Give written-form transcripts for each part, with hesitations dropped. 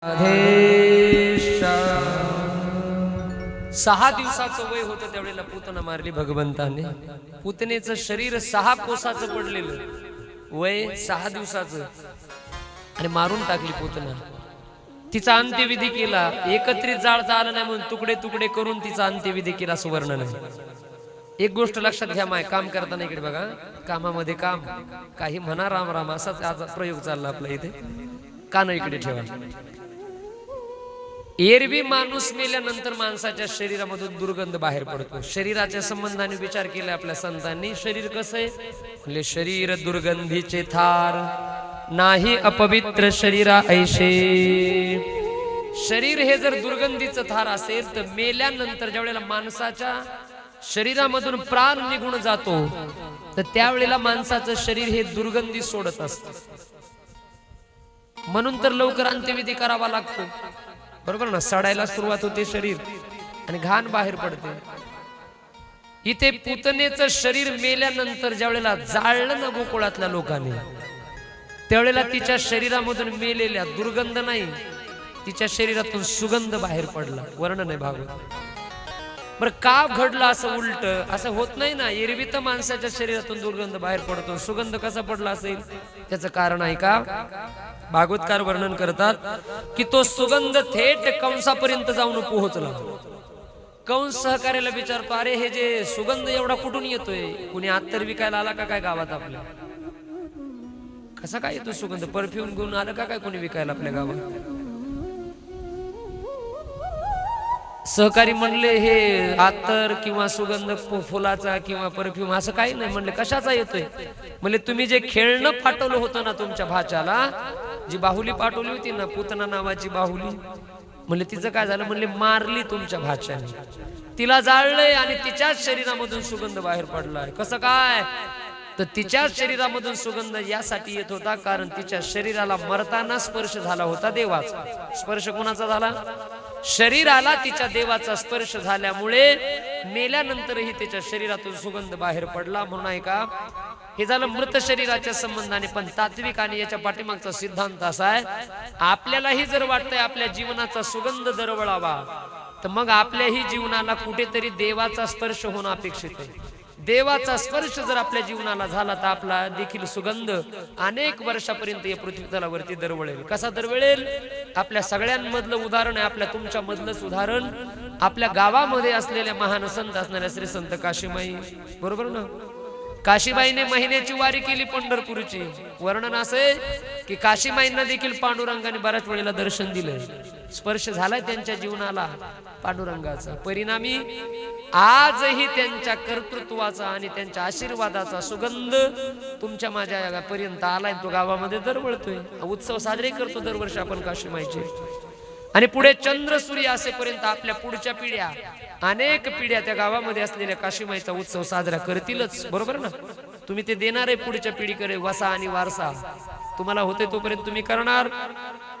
6 दिवसाचं वय होतं त्यावेळेला पूतना मारली भगवंताने. पूतनेचं शरीर 6 कोसाचं पडलेलं, वय 6 दिवसाचं, आणि मारून टाकली पूतना. तिचा अंत्यविधी केला. एकत्रित जाळता आलं नाही म्हणून तुकडे तुकडे करून तिचा अंत्यविधी केला. सुवर्ण नाही. एक गोष्ट लक्षात घ्या, माय काम करताना इकडे बघा, कामामध्ये काम, काही म्हणा राम राम असाच आज प्रयोग चालला आपला इथे. कान इकडे ठेवा. एरवी माणूस मेल्यानंतर माणसाच्या शरीरामधून दुर्गंध बाहेर पडतो. शरीराच्या संबंधाने विचार केला आपल्या संतांनी. शरीर कसं आहे म्हणजे शरीर दुर्गंधीचे थार, नाही अपवित्र शरीरा ऐशे. शरीर हे जर दुर्गंधीचं थार असेल तर मेल्यानंतर ज्या वेळेला माणसाच्या शरीरामधून प्राण निघून जातो तर त्यावेळेला माणसाचं शरीर हे दुर्गंधी सोडत असतं. म्हणून तर लवकर अंत्यविधी करावा लागतो, बरोबर ना. सडायला सुरुवात होते शरीर आणि घाण बाहेर पडते. इथे पूतनेचं शरीर मेल्यानंतर ज्या वेळेला जाळलं ना गोकुळातल्या लोकांनी, त्यावेळेला तिच्या शरीरामधून मेलेल्या दुर्गंध नाही, तिच्या शरीरातून सुगंध बाहेर पडला. वर्णन आहे भागवत. बरं का घडलं असं उलट? असं होत नाही ना. एरवी तर माणसाच्या शरीरातून दुर्गंध बाहेर पडतो, सुगंध कसा पडला असेल? त्याचं कारण आहे का? भागवतकार वर्णन करतात की तो सुगंध थेट कंसापर्यंत जाऊन पोहोचला. कंस सहकार्याला विचारतो, अरे हे जे सुगंध एवढा कुठून येतोय? कुणी अत्तर विकायला आला का काय गावात आपल्या? कसा काय येतो सुगंध? परफ्यूम घेऊन आलं का काय कुणी विकायला आपल्या गावात? सहकारी म्हणले हे अत्तर किंवा सुगंध फुलाचा किंवा परफ्यूम असं काही नाही. म्हणले कशाचा येतोय? म्हणले तुम्ही जे खेळणं पाठवलं होतं ना तुमच्या भाच्याला, जी बाहुली पाठवली होती ना, पूतना नावाची बाहुली, म्हणले तिचं काय झालं? म्हणले मारली तुमच्या भाच्याने, तिला जाळलंय आणि तिच्याच शरीरामधून सुगंध बाहेर पडलाय. कसं काय? तर तिच्याच शरीरामधून सुगंध यासाठी येत होता कारण तिच्या शरीराला मरताना स्पर्श झाला होता देवाचा. स्पर्श कोणाचा झाला? शरीराला तिच्या देवाचा स्पर्श झाल्यामुळे मेल्यानंतरही तिच्या शरीरातून सुगंध बाहेर पडला. म्हणून आहे का, हे झालं मृत शरीराच्या संबंधाने. पण तात्विक आणि याच्या पाठीमागचा सिद्धांत असा आहे, आपल्यालाही जर वाटतंय आपल्या जीवनाचा सुगंध दरवळावा तर मग आपल्याही जीवनाला कुठेतरी देवाचा स्पर्श होणं अपेक्षित आहे. देवाचा स्पर्श जर आपल्या जीवनाला झाला तर आपला देखील सुगंध अनेक वर्षापर्यंत या पृथ्वी तलावरती दरवळेल. कसा दरवळेल? आपल्या सगळ्यांमधलं उदाहरण आहे, आपल्या तुमच्या मधलंच उदाहरण, आपल्या गावामध्ये असलेल्या महान संत असणाऱ्या श्री संत काशीबाई, बरोबर ना. काशीबाईने महिन्याची वारी केली पंढरपूरची. वर्णन असे की काशीबाईंना देखील पांडुरंगाने बऱ्याच वेळेला दर्शन दिलंय, स्पर्श झालाय त्यांच्या जीवनाला पांडुरंगाचा. परिणामी आजही त्यांच्या कर्तृत्वाचा आणि त्यांच्या आशीर्वादाचा सुगंध तुमच्या माझ्या पर्यंत आलाय. तो गावामध्ये दरवळतोय. उत्सव साजरे करतो दरवर्षी आपण काशीबाईचे. आणि पुढे चंद्र सूर्य असेपर्यंत आपल्या पुढच्या पिढ्या, अनेक पिढ्या त्या गावामध्ये असलेल्या काशीबाईचा उत्सव साजरा करतीलच, बरोबर ना. तुम्ही ते देणार आहे पुढच्या पिढीकडे वसा आणि वारसा. तुम्हाला होते तोपर्यंत तुम्ही करणार,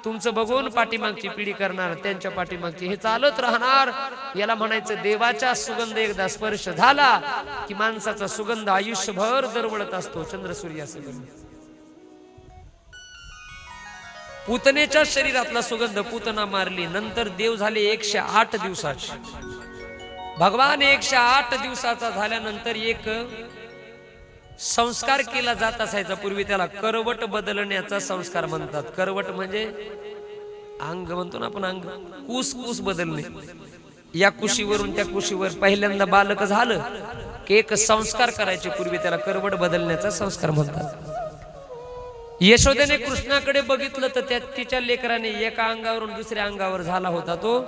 तुमचं बघून पाठीमागची पिढी करणार, त्यांच्या पाठीमागची, हे चालत राहणार. याला म्हणायचं देवाचा सुगंध एकदा स्पर्श झाला की माणसाचा सुगंध आयुष्यभर दरवळत असतो. चंद्र सूर्य असेपर्यंत. पूतनेच्या शरीरातला सुगंध पूतना मारली. नंतर देव झाले 108 दिवसाचे. भगवान 108 दिवसाचा झाल्यानंतर एक संस्कार केला जात असायचा पूर्वी. त्याला करवट बदलण्याचा संस्कार म्हणतात. करवट म्हणजे अंग म्हणतो ना आपण, अंग कुस कुस बदलणे. या कुशीवरून त्या कुशीवर पहिल्यांदा बालक झालं की एक संस्कार करायचे पूर्वी, त्याला करवट बदलण्याचा संस्कार म्हणतात. यशोदेने कृष्णाकडे बघितलं तर त्या तिच्या लेकराने एका अंगावरून दुसऱ्या अंगावर झाला होता. तो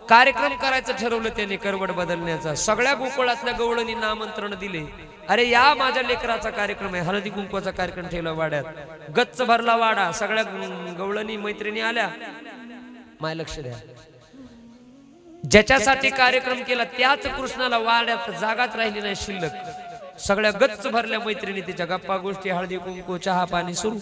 कार्यक्रम करायचं ठरवलं त्याने करवट बदलण्याचा. सगळ्या गोकुळातल्या गवळणींना आमंत्रण दिले. अरे या माझ्या लेकराचा कार्यक्रम आहे. हळदी कुंकवाचा कार्यक्रम ठेवला वाड्यात. गच्च भरला वाडा. सगळ्या गवळणी मैत्रिणी आल्या. माय लक्ष द्या, ज्याच्यासाठी कार्यक्रम केला त्याच कृष्णाला वाड्यात जागाच राहिली नाही शिल्लक. सगळ्या गच्च भरल्या मैत्रिणी, तिच्या गप्पा गोष्टी, हळदी कुंकू, चहा पाणी सुरू.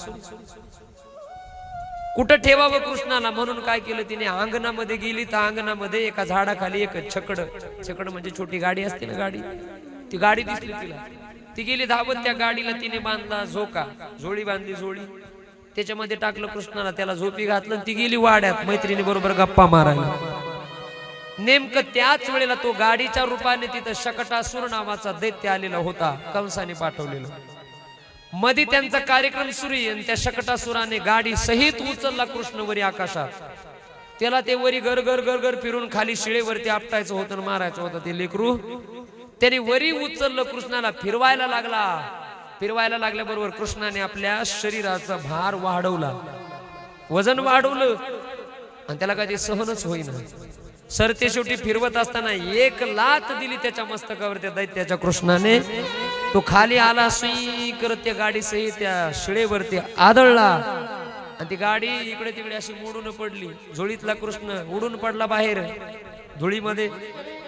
कुठं ठेवावं कृष्णाला म्हणून काय केलं तिने, अंगणामध्ये गेली तर अंगणामध्ये एका झाडाखाली एक छकड, छकड म्हणजे छोटी गाडी असते ना गाडी, ती गाडी दिसली तिला. ती गेली धावत, त्या गाडीला तिने बांधला झोका, झोळी बांधली झोळी. त्याच्यामध्ये टाकलं कृष्णाला, त्याला झोपी घातलं, ती गेली वाड्यात मैत्रिणी बरोबर गप्पा मारायला. नेमकं त्याच वेळेला तो गाडीच्या रूपाने तिथं शकटासूर नावाचा दैत्य आलेला होता, कंसाने पाठवलेला. मध्ये त्यांचा कार्यक्रम सुरू आहे आणि त्या शकटासुराने गाडी सहित उचलला कृष्ण वरी आकाशात. त्याला ते वरी गर गर गर गर फिरून खाली शिळेवरती आपटायचं होतं आणि मारायचं होतं ते लेकरू. त्याने वरी उचललं, कृष्णाला फिरवायला लागला. फिरवायला लागल्याबरोबर कृष्णाने आपल्या शरीराचा भार वाढवला, वजन वाढवलं आणि त्याला काय ते सहनच होईना. सरते शेवटी फिरवत असताना एक लात दिली त्याच्या मस्तकावर त्या दैत्याच्या कृष्णाने. तो खाली आला, सुई करत त्या गाडी सहित त्या शिळेवरती आदळला आणि ती गाडी इकडे तिकडे अशी मोडून पडली. झोळीतला कृष्ण उडून पडला बाहेर धुळीमध्ये.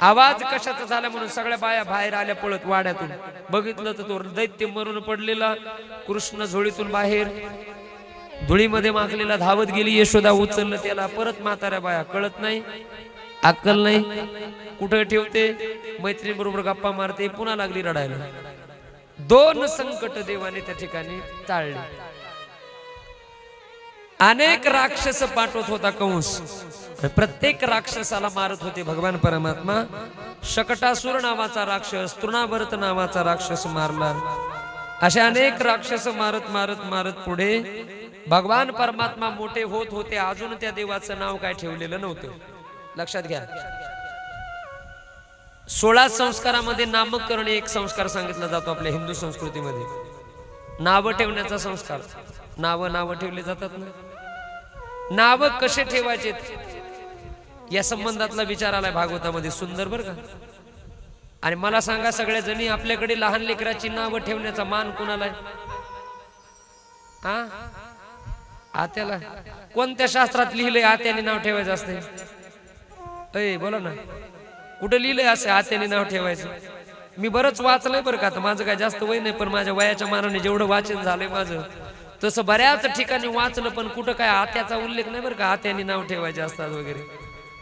आवाज कशाचा झाला म्हणून सगळ्या बाया बाहेर आल्या पळत वाड्यातून. बघितलं तर तो दैत्य मरून पडलेला, कृष्ण झोळीतून बाहेर धुळीमध्ये माखलेला धावत गेली. यशोदा उचललं त्याला. परत म्हाताऱ्या बाया, कळत नाही, अक्कल नाही, कुठं ठेवते, मैत्रिणी बरोबर गप्पा मारते, पुन्हा लागली रडायला. 2 संकट देवाने त्या ठिकाणी टाळले. अनेक राक्षस पाठवत होता कंस, प्रत्येक राक्षसाला मारत होते भगवान परमात्मा. शकटासूर नावाचा राक्षस, तृणावर्त नावाचा राक्षस मारला. अशा अनेक राक्षस मारत मारत मारत पुढे भगवान परमात्मा मोठे होत होते. अजून त्या देवाचं नाव काय ठेवलेलं नव्हतं. लक्षात घ्या, 16 संस्कारामध्ये नामकरण एक संस्कार सांगितला जातो आपल्या हिंदू संस्कृतीमध्ये. नाव ठेवण्याचा संस्कार. नाव ठेवले जातात ना. नाव कसे ठेवायचे या संबंधातला विचार आलाय भागवतामध्ये, सुंदर बर का. आणि मला सांगा, सगळ्या जणी आपल्याकडे लहान लेकराची नाव ठेवण्याचा मान कुणाला आहे? आत्याला. कोणत्या शास्त्रात लिहिलंय आत्याने नाव ठेवायचं असते? अय बोला ना, कुठं लिहिलंय असे आत्याने नाव ठेवायचं? मी बरंच वाचलंय बरं का. आता माझं काय जास्त वय नाही, पण माझ्या वयाच्या मानाने जेवढं वाचन झालंय माझं, तसं बऱ्याच ठिकाणी वाचलं, पण कुठं काय आत्याचा उल्लेख नाही बरं का, आत्याने नाव ठेवायचे असतात वगैरे.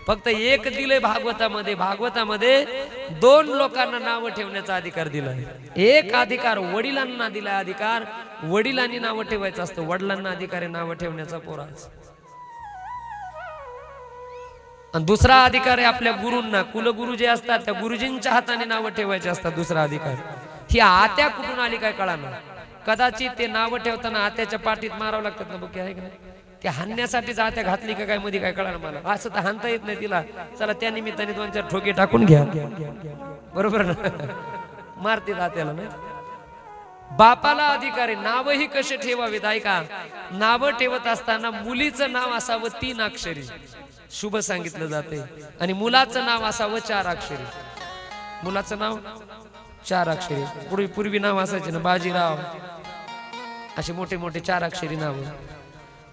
फक्त एक दिलंय भागवतामध्ये. भागवतामध्ये 2 लोकांना नाव ठेवण्याचा अधिकार दिलाय. एक अधिकार वडिलांना दिलाय अधिकार, वडिलांनी नाव ठेवायचं असतं. वडिलांना अधिकार आहे नाव ठेवण्याचा पोराचा. आणि दुसरा अधिकार आहे आपल्या गुरूंना, कुलगुरू जे असतात त्या गुरुजींच्या हाताने नाव ठेवायचे असतात. दुसरा अधिकार. ही आत्या कुठून आली काय कळाना. कदाचित ते नाव ठेवताना आत्याच्या पाठीत मारावं लागतात ना, बुके आहे का नाही? ते हाणण्यासाठीच आत्या घातली का काय मध्ये काय कळाना मला. असं तर हाणता येत नाही तिला. चला त्या निमित्ताने 2-4 ठोके टाकून घ्या, बरोबर ना. मारते आत्याला नाही. बापाला अधिकार आहे. नावही कसे ठेवावेत ऐका. नाव ठेवत असताना मुलीचं नाव असावं 3 अक्षरी, शुभ सांगितलं जाते. आणि मुलाचं नाव असावं 4 अक्षरी. मुलाचं नाव 4 अक्षरी. पूर्वी नाव असायचे ना, बाजीराव, असे मोठे मोठे 4 अक्षरी नाव.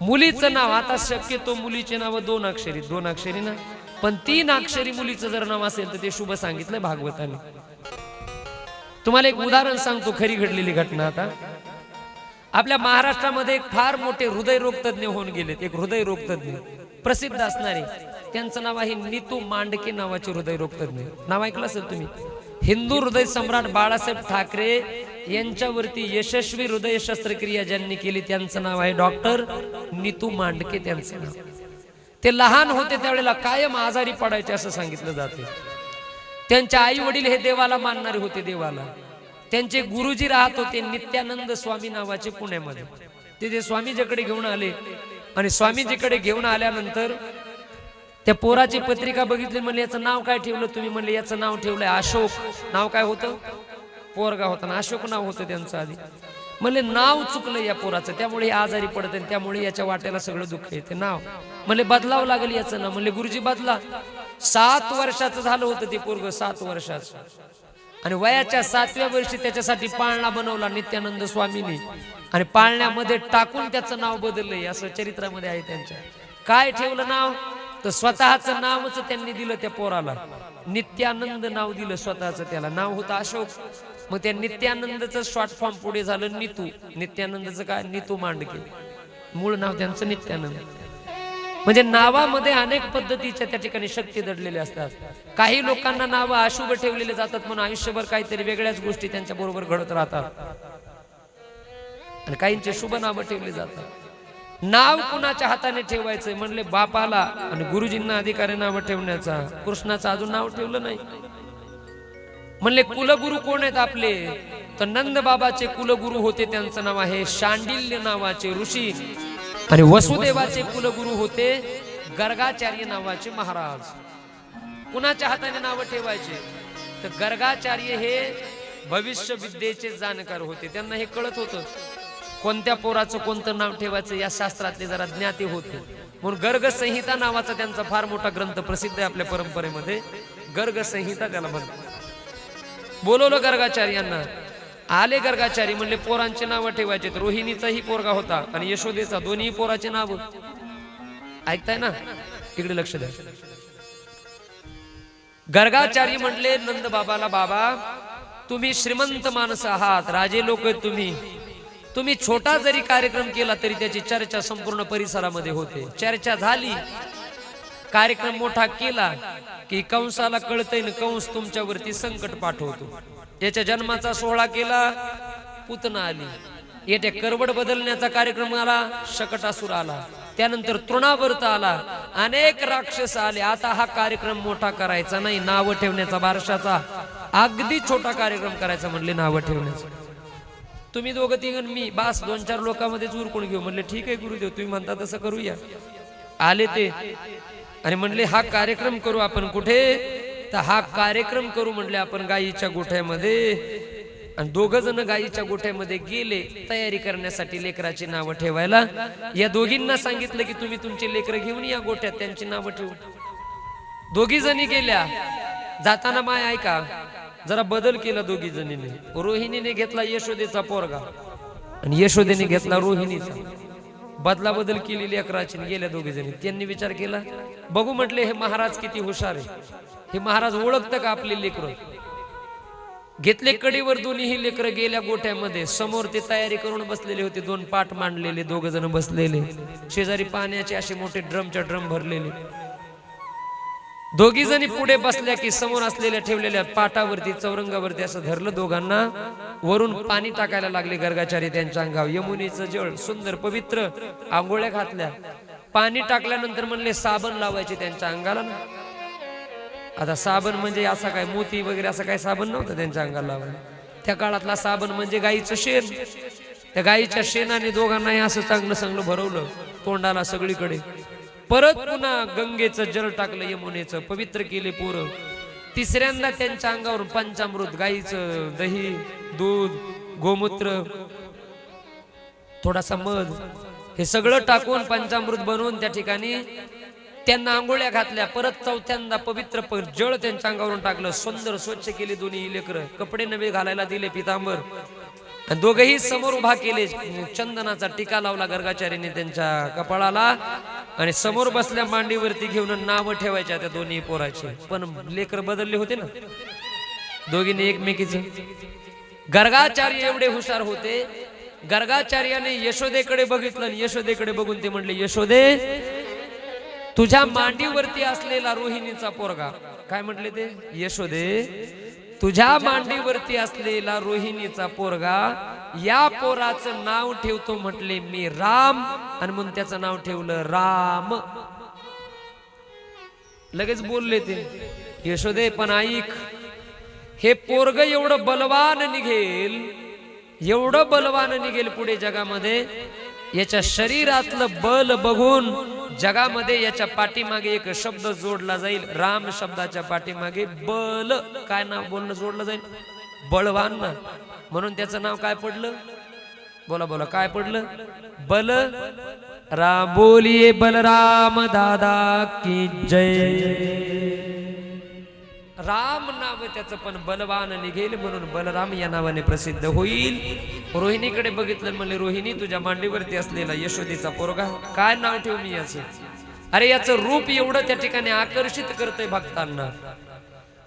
मुलीचं नाव आता शक्यतो मुलीचे नाव 2 अक्षरी, 2 अक्षरी ना, पण 3 अक्षरी मुलीचं जर नाव असेल तर ते शुभ सांगितलंय भागवताने. तुम्हाला एक उदाहरण सांगतो, खरी घडलेली घटना. आता आपल्या महाराष्ट्रामध्ये एक फार मोठे हृदयरोग तज्ञ होऊन गेलेत. एक हृदयरोग तज्ञ प्रसिद्ध असणारे, त्यांचं नाव आहे नीतू मांडके नावाचे हृदयरोग तज्ञ. नाव ऐकलं असेल तुम्ही. हिंदू हृदय सम्राट बाळासाहेब ठाकरे यांच्यावरती यशस्वी हृदय शस्त्रक्रिया ज्यांनी केली त्यांचं नाव आहे डॉक्टर नीतू मांडके. त्यांचं नाव. ते लहान होते त्यावेळेला कायम आजारी पडायचे असं सांगितलं जाते. त्यांचे आई वडील हे देवाला मानणारे होते. देवाला त्यांचे गुरुजी राहत होते नित्यानंद स्वामी नावाचे पुण्यामध्ये. ते स्वामीजीकडे घेऊन आले आणि स्वामीजीकडे घेऊन आल्यानंतर त्या पोराची पत्रिका बघितली. म्हणले याचं नाव काय ठेवलं तुम्ही? म्हणले याचं नाव ठेवलंय अशोक. नाव काय होतं? पोरगा होता ना, अशोक नाव होतं त्यांचं आधी. म्हणले नाव चुकलं या पोराचं, त्यामुळे हे आजारी पडत आणि त्यामुळे याच्या वाट्याला सगळं दुःख येते. नाव म्हणले बदलावं लागेल याचं नाव. म्हणले गुरुजी बदला. 7 वर्षाचं झालं होतं ते पोरग, 7 वर्षाचं. आणि वयाच्या 7व्या वर्षी त्याच्यासाठी पाळणा बनवला नित्यानंद स्वामींनी आणि पाळण्यामध्ये टाकून त्याचं नाव बदललंय असं चरित्रामध्ये आहे त्यांच्या. काय ठेवलं नाव? तर स्वतःचं नावच त्यांनी दिलं त्या पोराला. नित्यानंद नाव दिलं स्वतःचं. त्याला नाव होतं अशोक. मग त्या नित्यानंदचं शॉर्ट फॉर्म पुढे झालं नीतू. नित्यानंदचं काय? नीतू मांडके. मूळ नाव त्यांचं नित्यानंद. म्हणजे नावामध्ये अनेक पद्धतीच्या त्या ठिकाणी शक्ती दडलेल्या असतात. काही लोकांना नाव अशुभ ठेवलेले जातात म्हणून आयुष्यभर काहीतरी वेगळ्याच गोष्टी त्यांच्या बरोबर घडत राहतात. आणि काहींचे शुभ नावं ठेवली जातात. नाव कुणाच्या हाताने ठेवायचंय म्हणले बापाला, आणि गुरुजींना अधिकार आहे नाव ठेवण्याचा. कृष्णाचं अजून नाव ठेवलं नाही. म्हणले कुलगुरु कोण आहेत आपले, तर नंद बाबाचे कुलगुरु होते, त्यांचं नाव आहे शांडिल्य नावाचे ऋषी. आणि वसुदेवाचे कुलगुरु होते गर्गाचार्य नावाचे महाराज. कुणाच्या हाताने नाव ठेवायचे, तर गर्गाचार्य हे भविष्य विद्येचे जाणकार होते. त्यांना हे कळत होतं कोणत्या पोराचं कोणतं नाव ठेवायचं, या शास्त्रातले जरा ज्ञाते होते. म्हणून गर्ग संहिता नावाचा त्यांचा फार मोठा ग्रंथ प्रसिद्ध आहे आपल्या परंपरेमध्ये. गर्ग संहिता त्याला म्हणतात. बोलवलं गर्गाचार्यांना. आले गर्गाचारी, म्हणले पोरांचे नाव ठेवायचे. रोहिणीचाही पोरगा होता आणि यशोदेचा, दोन्ही पोराचे नाव. ऐकताय ना, इकडे लक्ष द्या. गर्गाचारी म्हणले नंद बाबाला, बाबा तुम्ही श्रीमंत माणसं आहात, राजे लोक आहेत तुम्ही छोटा जरी कार्यक्रम केला तरी त्याची चर्चा संपूर्ण परिसरामध्ये होते. चर्चा झाली, कार्यक्रम मोठा केला की कंसाला कळतंय ना, कंस तुमच्यावरती संकट पाठवतो. याच्या जन्माचा सोहळा केला, पुतना आली. येत्या करवड बदलण्याचा कार्यक्रम आला, शकटासुर आला. त्यानंतर तृणावर्त आला, अनेक राक्षस आले. आता हा कार्यक्रम मोठा करायचा नाही, नाव ठेवण्याचा, बारशाचा अगदी छोटा कार्यक्रम करायचा. म्हणले नाव ठेवण्याचा, तुम्ही दोघं तिघं मी बास 2-4 लोकांमध्ये उरकून घेऊ. म्हणले ठीक आहे गुरुदेव, तुम्ही म्हणता तसं करूया. आले ते आणि म्हणले हा कार्यक्रम करू आपण. कुठे, तर हा कार्यक्रम करू म्हणले आपण गायीच्या गोठ्यामध्ये. आणि 2 जण गायीच्या गोठ्यामध्ये गेले तयारी करण्यासाठी लेकराची नावं ठेवायला. या दोघींना सांगितलं की तुम्ही तुमची लेकरं घेऊन या गोठ्यात, त्यांची नावं ठेवू. 2 जणी गेल्या. जाताना माय ऐका, जरा बदल केला 2 जणीने. रोहिणीने घेतला यशोदेचा पोरगा आणि यशोदेने घेतला रोहिणीचा. बदला बदल केलेली अकराची. गेल्या 2 जणी. त्यांनी विचार केला, बघू म्हटले हे महाराज किती हुशार आहे, हे महाराज ओळखतं का आपले लेकरं. घेतले कडीवर दोन्ही लेकरं, गेल्या गोठ्यामध्ये. समोर ते तयारी करून बसलेले होते, 2 पाट मांडलेले, 2 जण बसलेले. शेजारी पाण्याचे असे मोठे ड्रमच्या ड्रम भरलेले. 2 जणी पुढे बसल्या की समोर असलेल्या ठेवलेल्या पाटावरती, चौरंगावरती असं धरलं दोघांना. वरून पाणी टाकायला लागले गर्गाचार्य त्यांच्या अंगावर. यमुनेचं जळ सुंदर पवित्र, आंघोळ्या घातल्या. पाणी टाकल्यानंतर म्हणले साबण लावायचे त्यांच्या अंगाला ना. आता साबण म्हणजे असा काय मोती वगैरे असं काय साबण नव्हतं त्यांच्या अंगाला लावायला. त्या काळातला साबण म्हणजे गाईचं शेण. त्या गाईच्या शेणाने दोघांनाही असं चांगलं चांगलं भरवलं तोंडाला सगळीकडे. परत पुन्हा गंगेचं जल टाकलं, यमुनेचं पवित्र केले पोरं. तिसऱ्यांदा त्यांच्या अंगावर पंचामृत, गाईचं दही, दूध, गोमूत्र, थोडासा मध, हे सगळं टाकून पंचामृत बनवून त्या ठिकाणी त्यांना आंघोळ्या घातल्या. परत 4थ्यांदा पवित्र जळ त्यांच्या अंगावरून टाकलं. सुंदर स्वच्छ केले दोन्ही लेकरं. कपडे नवे घालायला दिले, पितांबर. आणि दोघेही समोर उभा केले. चंदनाचा टीका लावला गर्गाचार्याने त्यांच्या कपाळाला. आणि समोर बसल्या मांडीवरती घेऊन नावं ठेवायच्या त्या दोन्ही पोराचे. पण लेकर बदलले होते ना दोघींनी एकमेकीचे. गर्गाचार्य एवढे हुशार होते, गर्गाचार्याने यशोदेकडे बघितलं आणि यशोदेकडे बघून ते म्हणले, यशोदे तुझ्या मांडीवरती असलेला रोहिणीचा पोरगा. काय म्हटले ते, यशोदे तुझ्या मांडीवरती असलेला रोहिणीचा पोरगा, या पोराचं नाव ठेवतो म्हटले मी राम. आणि म्हणून त्याचं नाव ठेवलं राम. लगेच बोलले ते, यशोदे पण ऐक, हे पोरग एवढं बलवान निघेल, एवढं बलवान निघेल पुढे जगामध्ये. याच्या शरीरातलं बल बघून जगामध्ये याच्या पाठीमागे एक शब्द जोडला जाईल. राम शब्दाच्या पाठीमागे बल, काय नाव बोलणं जोडलं जाईल, बळवान ना. म्हणून त्याचं नाव काय पडलं, बोला बोला काय पडलं, बल राम. बोलिए बलराम दादा की जय. राम नाव त्याचं पण बलवान निघेल म्हणून बलराम या नावाने प्रसिद्ध होईल. रोहिणीकडे बघितलं, म्हणले रोहिणी तुझ्या मांडीवरती असलेला यशोदेचा पोरगा, काय नाव ठेवू मी याचं. अरे याचं रूप एवढं त्या ठिकाणी आकर्षित करतंय भक्तांना.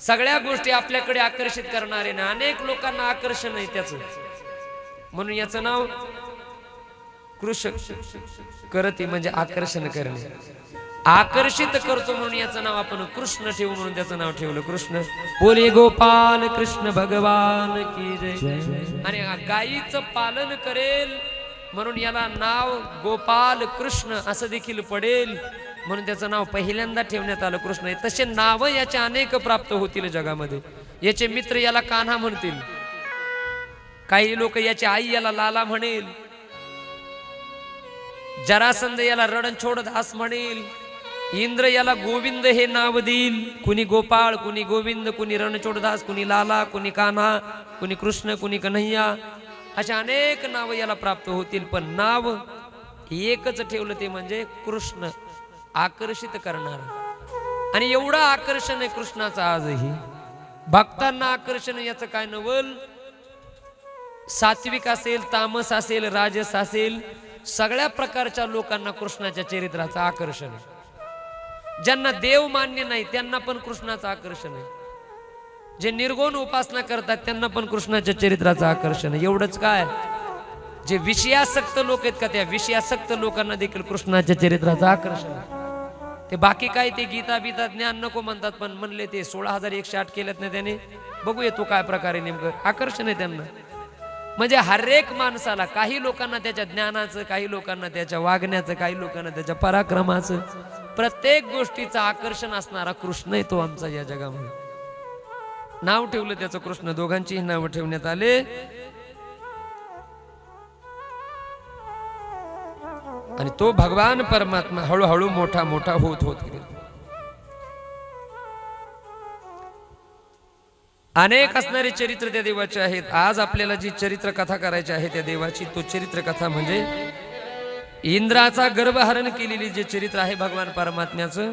सगळ्या गोष्टी आपल्याकडे आकर्षित करणारे ना, अनेक लोकांना आकर्षण आहे त्याचं. म्हणून याचं नाव कृष्ण करती, म्हणजे आकर्षण करणे, आकर्षित करतो म्हणून याचं नाव आपण कृष्ण ठेवू म्हणून त्याचं नाव ठेवलं कृष्ण. बोले गोपाल कृष्ण भगवान की जय. आणि गायीचं पालन करेल म्हणून याला नाव गोपाल कृष्ण असं देखील पडेल, म्हणून त्याचं नाव पहिल्यांदा ठेवण्यात आलं कृष्ण. तसे नाव याचे अनेक प्राप्त होतील जगामध्ये. याचे मित्र याला कान्हा म्हणतील, काही लोक याची आई याला लाला म्हणेल, जरासंध याला रणछोडदास म्हणेल, इंद्र याला गोविंद हे नाव देईल. कुणी गोपाळ, कुणी गोविंद, कुणी रणछोडदास, कुणी लाला, कुणी कान्हा, कुणी कृष्ण, कुणी कन्हैया, अशा अनेक नाव याला प्राप्त होतील. पण नाव एकच ठेवलं ते म्हणजे कृष्ण, आकर्षित करणार. आणि एवढं आकर्षण आहे कृष्णाचं आजही. भक्तांना आकर्षण याचं काय नवल. सात्विक असेल, तामस असेल, राजस असेल, सगळ्या प्रकारच्या लोकांना कृष्णाच्या चरित्राचं आकर्षण आहे. ज्यांना देव मान्य नाही त्यांना पण कृष्णाचं आकर्षण आहे. जे निर्गुण उपासना करतात त्यांना पण कृष्णाच्या चरित्राचं आकर्षण आहे. एवढंच काय, जे विषयासक्त लोक आहेत का, त्या विषयासक्त लोकांना देखील कृष्णाच्या चरित्राचं आकर्षण आहे. ते बाकी काय ते गीता बीता ज्ञान नको म्हणतात, पण म्हणले ते 16,108 केलेत ना त्याने, बघूया तो काय प्रकारे नेमकं आकर्षण आहे त्यांना. म्हणजे हर एक माणसाला, काही लोकांना त्याच्या ज्ञानाचं, काही लोकांना त्याच्या वागण्याचं, काही लोकांना त्याच्या पराक्रमाचं, प्रत्येक गोष्टीचं आकर्षण असणारा कृष्ण आहे तो आमचा या जगामध्ये. नाव ठेवलं त्याचं कृष्ण, दोघांचीही नाव ठेवण्यात आले. आणि तो भगवान परमात्मा हळूहळू मोठा मोठा होत होत गेला. अनेक असणारे चरित्र त्या देवाचे आहेत. आज आपल्याला जी चरित्र कथा करायची आहे त्या देवाची, तो चरित्र कथा म्हणजे इंद्राचा गर्भहरण केलेली जे चरित्र आहे भगवान परमात्म्याचं,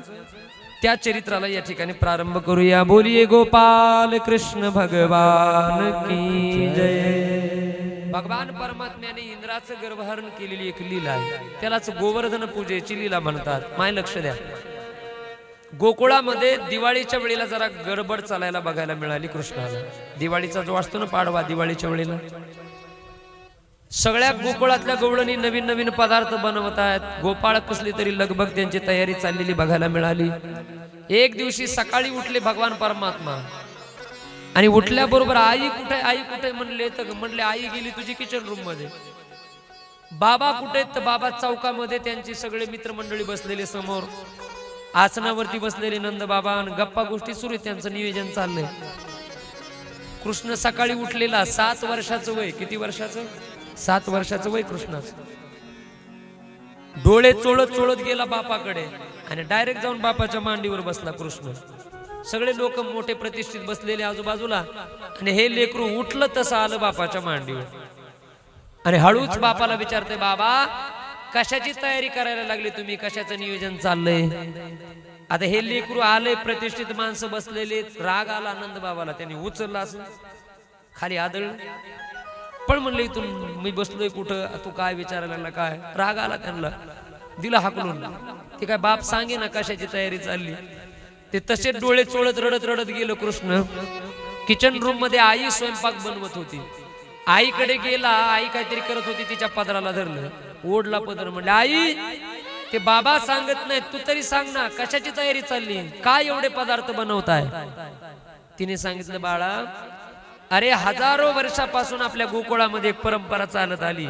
त्या चरित्राला या ठिकाणी प्रारंभ करूया. बोलिये गोपाल कृष्ण भगवान की जय. भगवान परमात्म्याने इंद्राचं गर्भहरण केलेली एक लीला आहे, त्यालाच गोवर्धन पूजेची लीला म्हणतात. माय लक्ष द्या, गोकुळामध्ये दिवाळीच्या वेळेला जरा गडबड चालायला बघायला मिळाली कृष्णाला. दिवाळीचा जो असतो ना पाडवा, दिवाळीच्या वेळेला सगळ्या गोकुळातल्या गवळणी नवीन नवीन पदार्थ बनवत आहेत. गोपाळ कसली तरी लगबग त्यांची तयारी चाललेली बघायला मिळाली. एक दिवशी सकाळी उठले भगवान परमात्मा, आणि उठल्याबरोबर आई कुठे, आई कुठे म्हणले, तर म्हणले आई गेली तुझी किचन रूम मध्ये. बाबा कुठे, तर बाबा चौकामध्ये त्यांची सगळे मित्रमंडळी बसलेले, समोर आसनावरती बसलेले नंद बाबा, आणि गप्पा गोष्टी सुरू आहेत, त्यांचं नियोजन चाललंय. कृष्ण सकाळी उठलेला, 7 वर्षाचं वय. किती वर्षाचं? 7 वर्षाचं वय कृष्णाचं. डोळे चोळत चोळत गेला बापाकडे आणि डायरेक्ट जाऊन बापाच्या मांडीवर बसला कृष्ण. सगळे लोक मोठे प्रतिष्ठित बसलेले आजूबाजूला, आणि हे लेकरू उठलं तसं आलं बापाच्या मांडीवर. आणि हळूच बापाला विचारते, बाबा कशाची तयारी करायला लागली तुम्ही, कशाचं नियोजन चाललंय? आता हे लेकरू आलंय, प्रतिष्ठित माणसं बसलेले, राग आला नंद बाबाला. त्यांनी उचलला असं, खाली आदळलं. पण म्हणलं इथून मी बसलोय कुठं, तू काय विचारायला लागला, काय? राग आला त्यांना, दिला हाकलून. ते काय बाप सांगे ना कशाची तयारी चालली. ते तसे डोळे चोळत रडत रडत गेलो कृष्ण. किचन रूम मध्ये आई स्वयंपाक बनवत होती. आईकडे गेला, आई काहीतरी करत होती, तिच्या पदराला धरलं, ओढला पदर. म्हणले आई, ते बाबा सांगत नाही, तू तरी सांग ना कशाची तयारी चालली, काय एवढे पदार्थ बनवताय? तिने सांगितलं, बाळा अरे हजारो वर्षापासून आपल्या गोकुळामध्ये एक परंपरा चालत आली.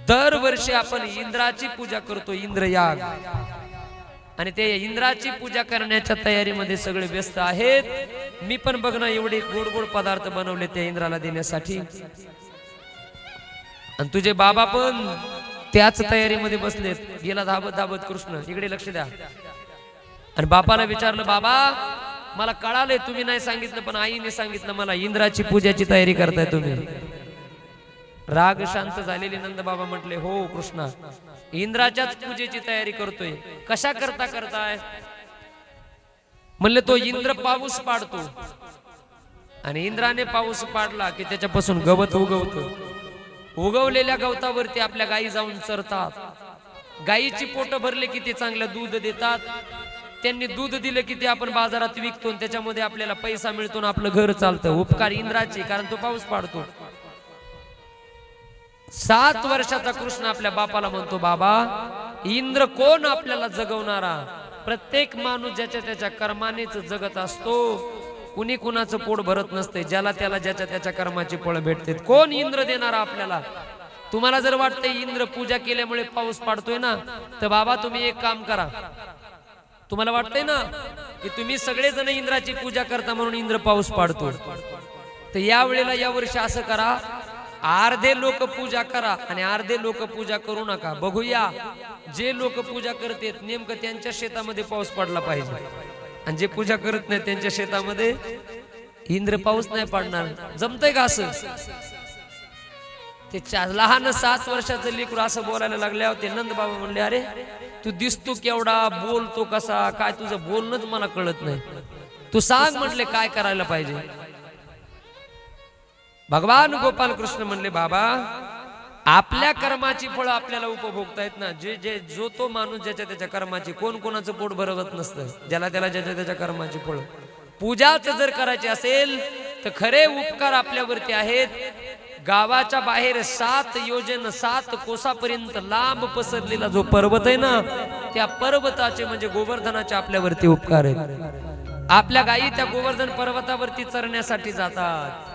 दरवर्षी आपण इंद्राची पूजा करतो, इंद्रयाग. आणि ते इंद्राची पूजा करण्याच्या तयारीमध्ये सगळे व्यस्त आहेत. मी पण बघ ना एवढे गोड गोड पदार्थ बनवले त्या इंद्राला देण्यासाठी, आणि तुझे बाबा पण त्याच तयारीमध्ये बसलेत. गेला धाबत धाबत कृष्ण. इकडे लक्ष द्या. आणि बापाला विचारलं, बाबा मला कळालंय तुम्ही नाही सांगितलं, पण आईने सांगितलं मला, इंद्राची पूजाची तयारी करताय तुम्ही. राग शांत झालेले नंद बाबा म्हटले, हो कृष्णा, इंद्राच्याच पूजेची तयारी करतोय. कशा करता करताय? म्हणले, तो इंद्र पाऊस पाडतो, आणि इंद्राने पाऊस पाडला की त्याच्यापासून गवत उगवतं. उगवलेल्या गवतावरती आपल्या गायी जाऊन चरतात. गायीची पोट भरले की ते चांगलं दूध देतात. त्यांनी दूध दिलं की ते आपण बाजारात विकतो, त्याच्यामध्ये आपल्याला पैसा मिळतो, आपलं घर चालतं. उपकार इंद्राचे, कारण तो पाऊस पाडतो. 7 वर्षाचा कृष्ण आपल्या बापाला म्हणतो, बाबा इंद्र कोण आपल्याला जगवणारा? प्रत्येक माणूस ज्याच्या त्याच्या कर्मानेच जगत असतो. कुणी कुणाचं पोट भरत नसते. ज्याला त्याला ज्याच्या त्याच्या कर्माची फळ भेटते. कोण इंद्र देणारा आपल्याला? तुम्हाला जर वाटतंय इंद्र पूजा केल्यामुळे पाऊस पडतोय ना, तर बाबा तुम्ही एक काम करा. तुम्हाला वाटतंय ना की तुम्ही सगळेजण इंद्राची पूजा करता म्हणून इंद्र पाऊस पाडतो, तर या वेळेला या वर्षी असं करा, अर्धे लोक पूजा करा आणि अर्धे लोक पूजा करू नका. बघूया जे लोक पूजा करतात नेमकं त्यांच्या शेतामध्ये पाऊस पडला पाहिजे, आणि जे पूजा करत नाही त्यांच्या शेतामध्ये इंद्र पाऊस नाही पडणार. जमतंय का असं? ते लहान 7 वर्षाचं लेकरू असं बोलायला लागल्यावर ते नंद बाबा म्हणले, अरे तू दिसतो केवढा, बोलतो कसा काय, तुझं बोलणंच मला कळत नाही, तू सांग म्हटले काय करायला पाहिजे. भगवान गोपाल कृष्ण म्हणले, बाबा आपल्या कर्माची फळं आपल्याला उपभोगता येत ना. जो तो माणूस ज्याच्या त्याच्या कर्माची, कोण कोणाचं पोट भरवत नसतं, ज्याला त्याला ज्याच्या त्याच्या कर्माची फळं. पूजाच जर करायची असेल तर खरे उपकार आपल्यावरती आहेत. गावाच्या बाहेर 7 योजन 7 कोसापर्यंत लांब पसरलेला जो पर्वत आहे ना, त्या पर्वताचे म्हणजे गोवर्धनाचे आपल्यावरती उपकार आहेत. आपल्या गायी त्या गोवर्धन पर्वतावरती चरण्यासाठी जातात.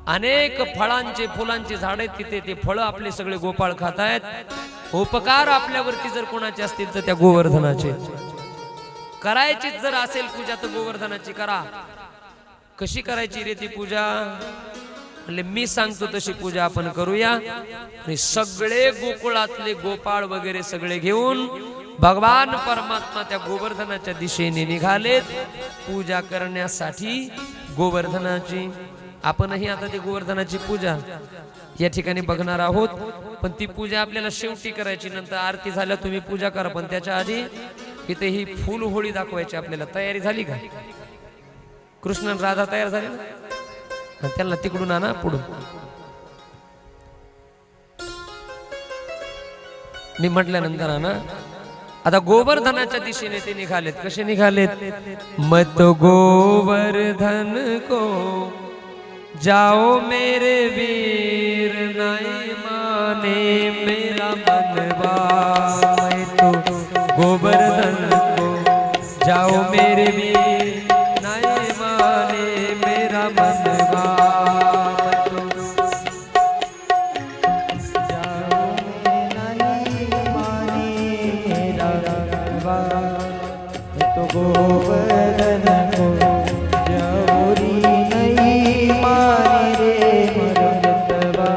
अनेक फळांचे फुलांचे झाड आहेत तिथे, ते फळं आपले सगळे गोपाळ खातायत. उपकार आपल्यावरती जर कोणाचे असतील तर त्या गोवर्धनाचे. करायची जर असेल पूजा तर गोवर्धनाची करा. कशी करायची रे ती पूजा? म्हणजे मी सांगतो तशी पूजा आपण करूया. आणि सगळे गोकुळातले गोपाळ वगैरे सगळे घेऊन भगवान परमात्मा त्या गोवर्धनाच्या दिशेने निघालेत पूजा करण्यासाठी गोवर्धनाची. आपणही आता ती गोवर्धनाची पूजा या ठिकाणी बघणार आहोत. पण ती पूजा आपल्याला शेवटी करायची, नंतर आरती झाल्या तुम्ही पूजा करा. पण त्याच्या आधी इथे ही फुल होळी दाखवायची आपल्याला. तयारी झाली का? कृष्ण आणि राधा तयार झाले ना? त्यांना तिकडून आणा पुढून. मी म्हटल्यानंतर आणा. आता गोवर्धनाच्या दिशेने ते निघालेत. कसे निघालेत? मत गोवर्धन को जाओ मेरे वीर, नहीं माने मेरा मनवा. मैं तो गोवर्धन को जाओ मेरे वीर, नहीं माने मेरा मनवा. गोवर्धन